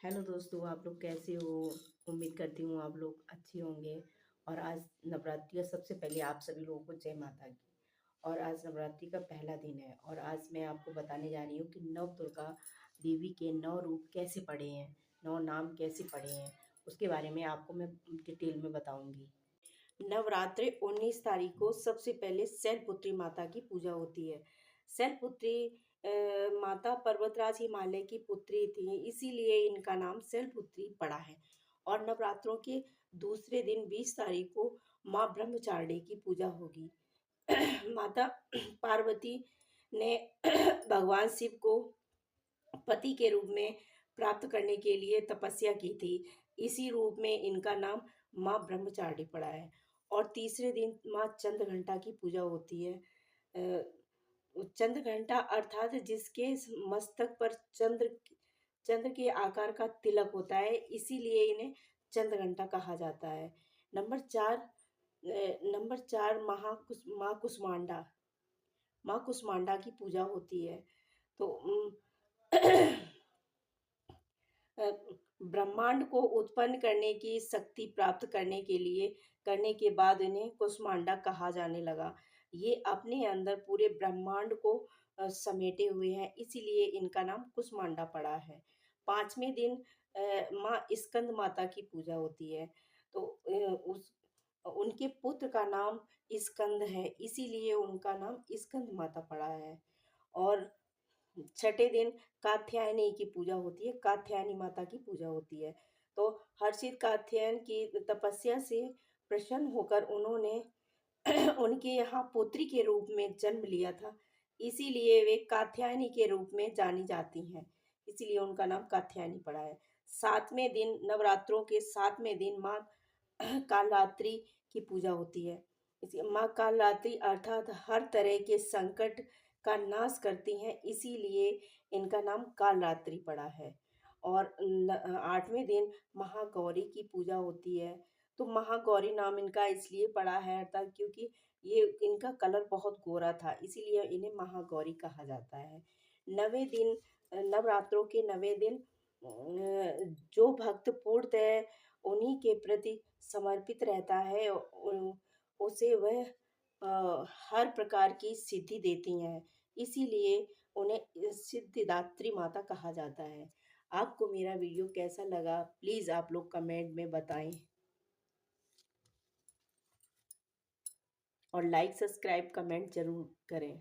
Hello दोस्तों, आप लोग कैसे हो? उम्मीद करती हूँ आप लोग अच्छे होंगे। और आज नवरात्रि का सबसे पहले आप सभी लोगों को जय माता की। और आज नवरात्रि का पहला दिन है और आज मैं आपको बताने जा रही हूँ कि नव दुर्गा देवी के 9 रूप कैसे पढ़े हैं, 9 नाम कैसे पढ़े हैं, उसके बारे में आपको मैं डिटेल में बताऊंगी। नवरात्रि 19 तारीख को सबसे पहले शैलपुत्री माता की पूजा होती है। शैलपुत्री माता पर्वतराज हिमालय की पुत्री थी, इसीलिए इनका नाम शैलपुत्री पड़ा है। और नवरात्रों के दूसरे दिन 20 तारीख को माँ ब्रह्मचारिणी की पूजा होगी। माता पार्वती ने भगवान शिव को पति के रूप में प्राप्त करने के लिए तपस्या की थी। इसी रूप में इनका नाम माँ ब्रह्मचारिणी पड़ा है। और तीसरे दिन माँ चंद्रघंटा की पूजा होती है। चंद्रघंटा अर्थात जिसके मस्तक पर चंद्र के आकार का तिलक होता है, इसीलिए इन्हें चंद्रघंटा कहा जाता है। नंबर 4 माँ कुष्मांडा की पूजा होती है। तो ब्रह्मांड को उत्पन्न करने की शक्ति प्राप्त करने के बाद इन्हें कुष्मांडा कहा जाने लगा। ये अपने अंदर पूरे ब्रह्मांड को समेटे हुए हैं, इसीलिए इनका नाम कुष्मांडा पड़ा है। 5वें दिन माँ स्कंद माता की पूजा होती है। तो उस उनके पुत्र का नाम स्कंद है, इसीलिए उनका नाम स्कंद माता पड़ा है। और छठे दिन कात्यायनी की पूजा होती है, कात्यायनी माता की पूजा होती है। तो हर्षित कात्यायन की तपस्या से प्रसन्न होकर उन्होंने उनके यहाँ पुत्री के रूप में जन्म लिया था, इसीलिए वे कात्यायनी के रूप में जानी जाती हैं, इसीलिए उनका नाम कात्यायनी पड़ा है। 7वें दिन नवरात्रों के 7वें दिन माँ कालरात्रि की पूजा होती है। इसी माँ कालरात्रि अर्थात हर तरह के संकट का नाश करती हैं, इसीलिए इनका नाम कालरात्रि पड़ा है। और 8वें दिन महागौरी की पूजा होती है। तो महागौरी नाम इनका इसलिए पड़ा है अर्थात क्योंकि ये इनका कलर बहुत गोरा था, इसीलिए इन्हें महागौरी कहा जाता है। नवें दिन नवरात्रों के 9वें दिन जो भक्त पूर्णतः उन्हीं के प्रति समर्पित रहता है, उसे वह हर प्रकार की सिद्धि देती हैं, इसीलिए उन्हें सिद्धिदात्री माता कहा जाता है। आपको मेरा वीडियो कैसा लगा प्लीज़ आप लोग कमेंट में बताएं और लाइक सब्सक्राइब कमेंट ज़रूर करें।